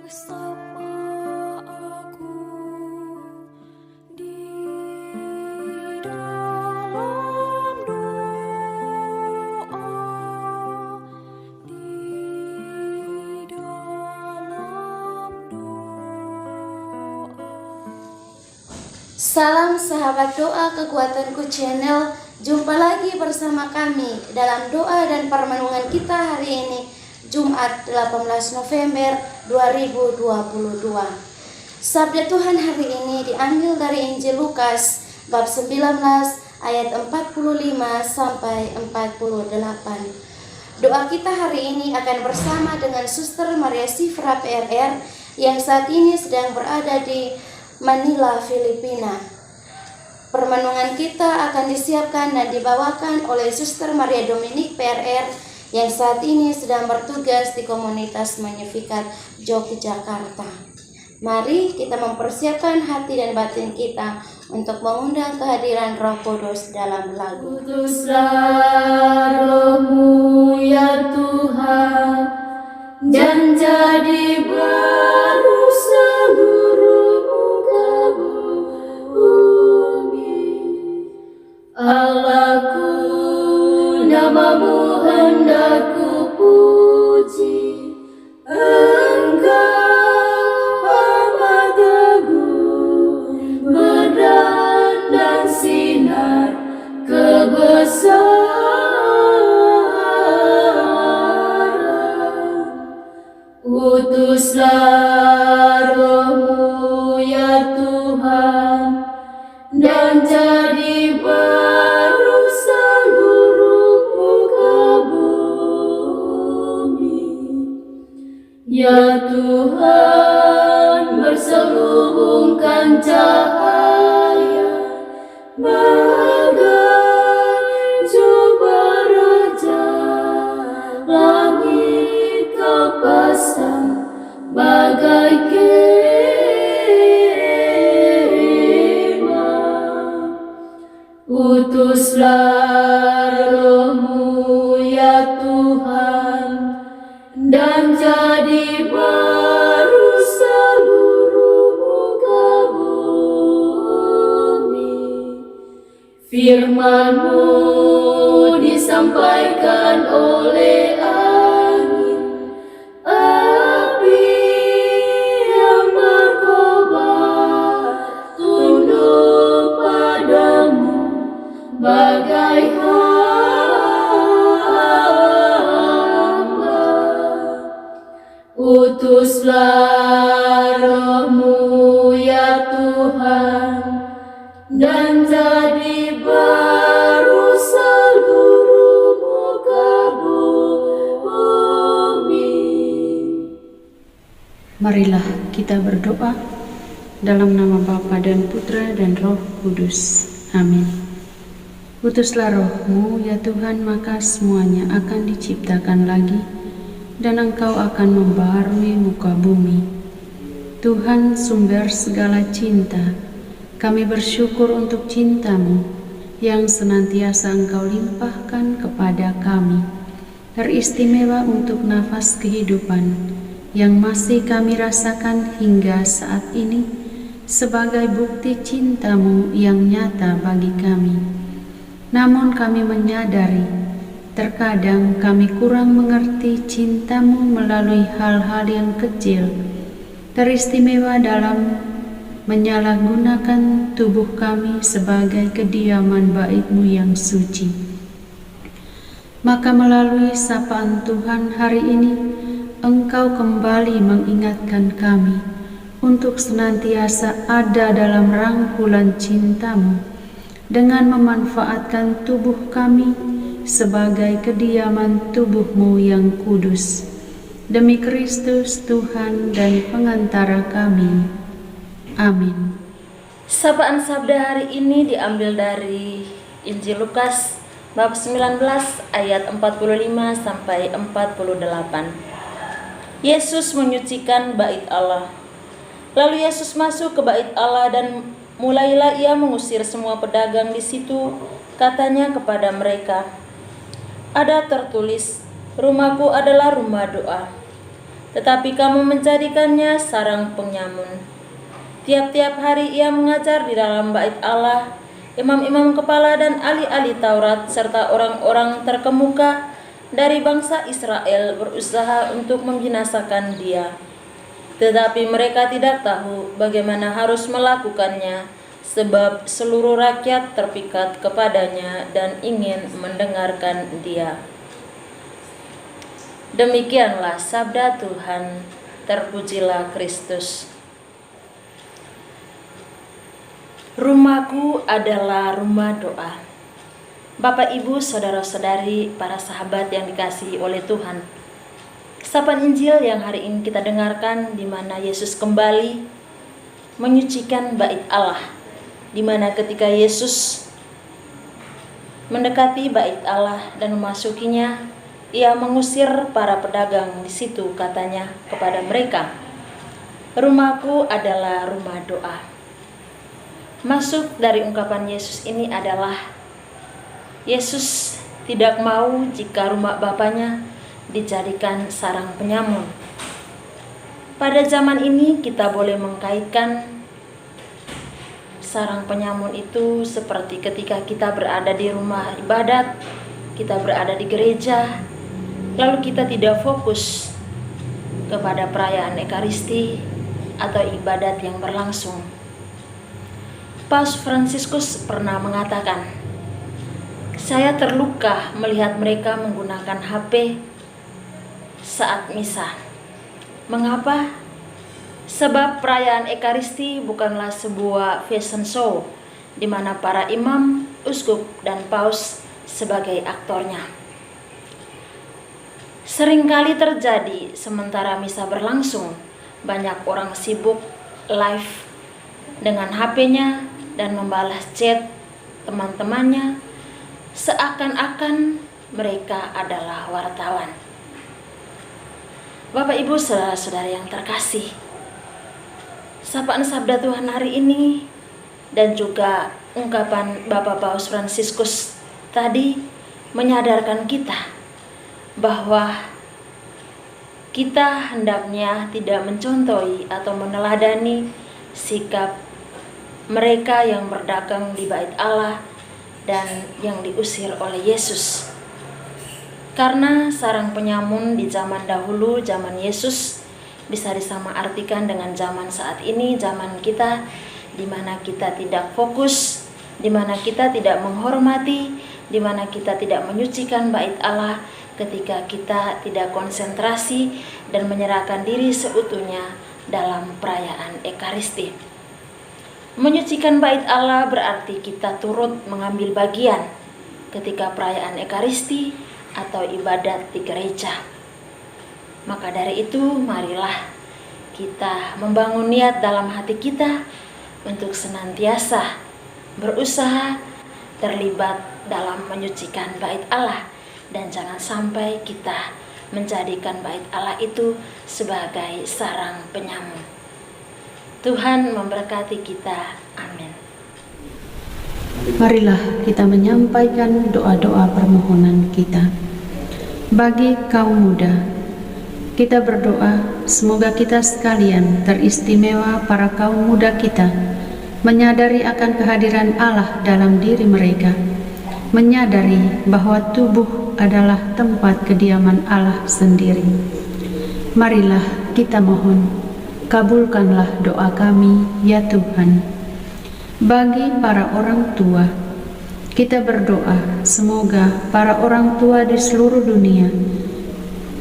Sapa aku di dalam doa, di dalam doa. Salam sahabat doa kekuatanku channel. Jumpa lagi bersama kami dalam doa dan permenungan kita hari ini, Jumat 18 November 2022. Sabda Tuhan hari ini diambil dari Injil Lukas bab 19 ayat 45 sampai 48. Doa kita hari ini akan bersama dengan Suster Maria Sifra PRR yang saat ini sedang berada di Manila, Filipina. Permenungan kita akan disiapkan dan dibawakan oleh Suster Maria Dominik PRR yang saat ini sedang bertugas di komunitas Magnificat Yogyakarta. Mari kita mempersiapkan hati dan batin kita untuk mengundang kehadiran Roh Kudus dalam lagu. Kuduslah Roh-Mu ya Tuhan, dan jadi baru seluruh muka bumi. Allahku, nama-Mu hendak ku puji. Engkau amat agung, medan dan sinar kebesaran. Utuslah Roh-Mu ya Tuhan, dan jadi baru seluruh muka bumi. Ya Tuhan, berselubungkan cahaya bagai jubah raja. Langit Kau pasang bagai kemah. Utuslah Roh-Mu ya Tuhan, dan jadi baru seluruh muka bumi. Firman-Mu disampaikan oleh angin, api yang berkobar, tunduk padamu bagai hamba. Utuslah Roh-Mu ya Tuhan, dan jadi baru seluruh muka bumi. Marilah kita berdoa dalam nama Bapa dan Putra dan Roh Kudus. Amin. Utuslah Roh-Mu ya Tuhan, maka semuanya akan diciptakan lagi, dan Engkau akan membaharui muka bumi. Tuhan, sumber segala cinta, kami bersyukur untuk cinta-Mu yang senantiasa Engkau limpahkan kepada kami, teristimewa untuk nafas kehidupan yang masih kami rasakan hingga saat ini, sebagai bukti cinta-Mu yang nyata bagi kami. Namun kami menyadari, terkadang kami kurang mengerti cinta-Mu melalui hal-hal yang kecil, teristimewa dalam menyalahgunakan tubuh kami sebagai kediaman bait-Mu yang suci. Maka melalui sapaan Tuhan hari ini, Engkau kembali mengingatkan kami untuk senantiasa ada dalam rangkulan cinta-Mu, dengan memanfaatkan tubuh kami sebagai kediaman tubuh-Mu yang kudus. Demi Kristus Tuhan dan pengantara kami. Amin. Sapaan sabda hari ini diambil dari Injil Lukas bab 19 ayat 45 sampai 48. Yesus menyucikan bait Allah. Lalu Yesus masuk ke bait Allah dan mulailah ia mengusir semua pedagang di situ. Katanya kepada mereka, "Ada tertulis, rumahku adalah rumah doa. tetapi kamu menjadikannya sarang penyamun. Tiap-tiap hari ia mengajar di dalam bait Allah, imam-imam kepala dan ahli-ahli Taurat serta orang-orang terkemuka dari bangsa Israel berusaha untuk membinasakan dia. Tetapi mereka tidak tahu bagaimana harus melakukannya, sebab seluruh rakyat terpikat kepadanya dan ingin mendengarkan dia. Demikianlah sabda Tuhan, terpujilah Kristus. Rumahku adalah rumah doa. Bapak, Ibu, saudara-saudari, para sahabat yang dikasihi oleh Tuhan. Sapaan Injil yang hari ini kita dengarkan, di mana Yesus kembali menyucikan bait Allah, di mana ketika Yesus mendekati bait Allah dan memasukinya, ia mengusir para pedagang di situ, katanya kepada mereka, "Rumahku adalah rumah doa." Masuk dari ungkapan Yesus ini adalah Yesus tidak mau jika rumah Bapaknya dijadikan sarang penyamun. Pada zaman ini kita boleh mengkaitkan sarang penyamun itu seperti ketika kita berada di rumah ibadat, kita berada di gereja, lalu kita tidak fokus kepada perayaan Ekaristi atau ibadat yang berlangsung. Paus Fransiskus pernah mengatakan, "Saya terluka melihat mereka menggunakan HP saat misa." Mengapa? Sebab perayaan Ekaristi bukanlah sebuah fashion show di mana para imam, uskup, dan paus sebagai aktornya. Seringkali terjadi sementara misa berlangsung, banyak orang sibuk live dengan HP-nya dan membalas chat teman-temannya seakan-akan mereka adalah wartawan. Bapak, Ibu, saudara-saudara yang terkasih, sapaan sabda Tuhan hari ini dan juga ungkapan Bapak Paus Fransiskus tadi menyadarkan kita bahwa kita hendaknya tidak mencontohi atau meneladani sikap mereka yang berdagang di bait Allah dan yang diusir oleh Yesus. Karena sarang penyamun di zaman dahulu, zaman Yesus, bisa disamaartikan dengan zaman saat ini, zaman kita, di mana kita tidak fokus, di mana kita tidak menghormati, di mana kita tidak menyucikan bait Allah, ketika kita tidak konsentrasi dan menyerahkan diri seutuhnya dalam perayaan Ekaristi. Menyucikan bait Allah berarti kita turut mengambil bagian ketika perayaan Ekaristi atau ibadat di gereja. Maka dari itu, marilah kita membangun niat dalam hati kita untuk senantiasa berusaha terlibat dalam menyucikan bait Allah, dan jangan sampai kita menjadikan bait Allah itu sebagai sarang penyamun. Tuhan memberkati kita. Amin. Marilah kita menyampaikan doa-doa permohonan kita. Bagi kaum muda, kita berdoa semoga kita sekalian, teristimewa para kaum muda kita, menyadari akan kehadiran Allah dalam diri mereka, menyadari bahwa tubuh adalah tempat kediaman Allah sendiri. Marilah kita mohon, kabulkanlah doa kami, ya Tuhan. Bagi para orang tua, kita berdoa semoga para orang tua di seluruh dunia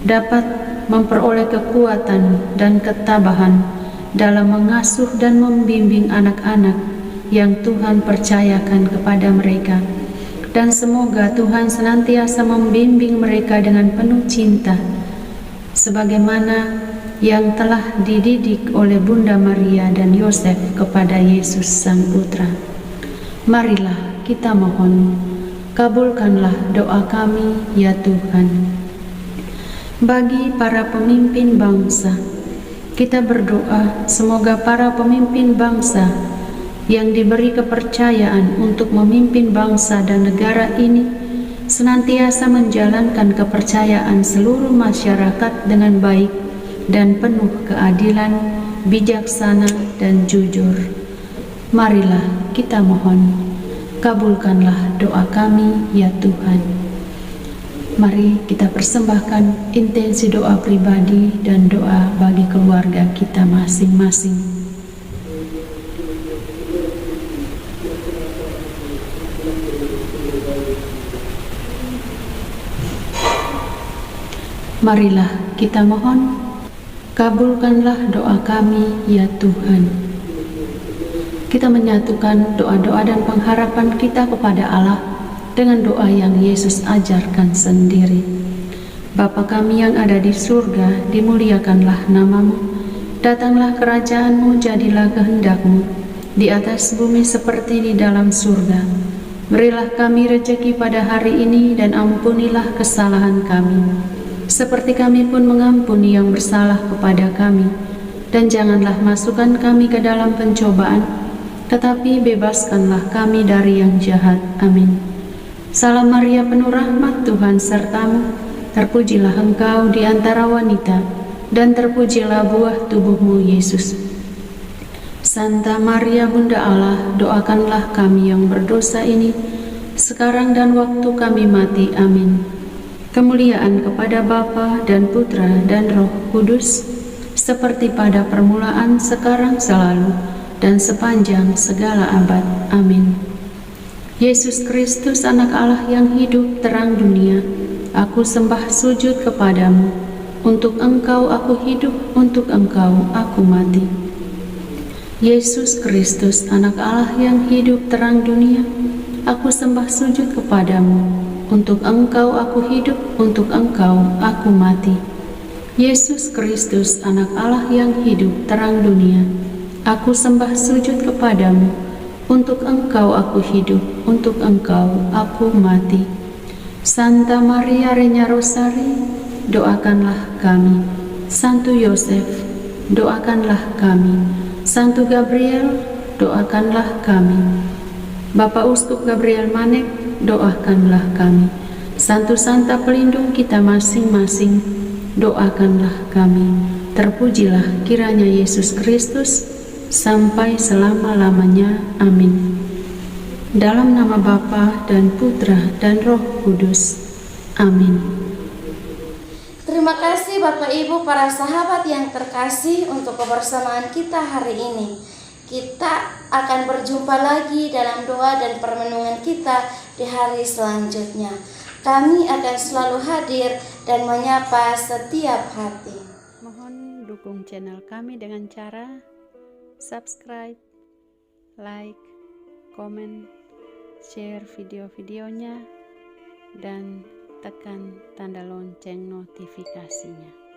dapat memperoleh kekuatan dan ketabahan dalam mengasuh dan membimbing anak-anak yang Tuhan percayakan kepada mereka, dan semoga Tuhan senantiasa membimbing mereka dengan penuh cinta sebagaimana yang telah dididik oleh Bunda Maria dan Yosef kepada Yesus Sang Putra. Marilah kita mohon, kabulkanlah doa kami, ya Tuhan. Bagi para pemimpin bangsa, kita berdoa semoga para pemimpin bangsa yang diberi kepercayaan untuk memimpin bangsa dan negara ini senantiasa menjalankan kepercayaan seluruh masyarakat dengan baik dan penuh keadilan, bijaksana dan jujur. Marilah kita mohon, kabulkanlah doa kami ya Tuhan. Mari kita persembahkan intensi doa pribadi dan doa bagi keluarga kita masing-masing. Marilah kita mohon, kabulkanlah doa kami ya Tuhan. Kita menyatukan doa-doa dan pengharapan kita kepada Allah dengan doa yang Yesus ajarkan sendiri. Bapa kami yang ada di surga, dimuliakanlah namamu. Datanglah kerajaanmu, jadilah kehendakmu, di atas bumi seperti di dalam surga. Berilah kami rejeki pada hari ini, dan ampunilah kesalahan kami, seperti kami pun mengampuni yang bersalah kepada kami. Dan janganlah masukkan kami ke dalam pencobaan, tetapi bebaskanlah kami dari yang jahat. Amin. Salam Maria, penuh rahmat, Tuhan sertamu. Terpujilah engkau di antara wanita, dan terpujilah buah tubuhmu, Yesus. Santa Maria, Bunda Allah, doakanlah kami yang berdosa ini, sekarang dan waktu kami mati. Amin. Kemuliaan kepada Bapa dan Putra dan Roh Kudus, seperti pada permulaan, sekarang, selalu, dan sepanjang segala abad. Amin. Yesus Kristus, anak Allah yang hidup, terang dunia, aku sembah sujud kepadamu. Untuk engkau aku hidup, untuk engkau aku mati. Yesus Kristus, anak Allah yang hidup, terang dunia, aku sembah sujud kepadamu. Untuk engkau aku hidup, untuk engkau aku mati. Yesus Kristus, anak Allah yang hidup, terang dunia, aku sembah sujud kepadamu. Untuk engkau aku hidup, untuk engkau aku mati. Santa Maria Regna Rosari, doakanlah kami. Santo Yosef, doakanlah kami. Santo Gabriel, doakanlah kami. Bapak Uskup Gabriel Manek, doakanlah kami. Santo Santa pelindung kita masing-masing, doakanlah kami. Terpujilah kiranya Yesus Kristus sampai selama-lamanya. Amin. Dalam nama Bapa dan Putra dan Roh Kudus. Amin. Terima kasih Bapak Ibu para sahabat yang terkasih untuk kebersamaan kita hari ini. Kita akan berjumpa lagi dalam doa dan permenungan kita di hari selanjutnya. Kami akan selalu hadir dan menyapa setiap hati. Mohon dukung channel kami dengan cara subscribe, like, komen, share video-videonya, dan tekan tanda lonceng notifikasinya.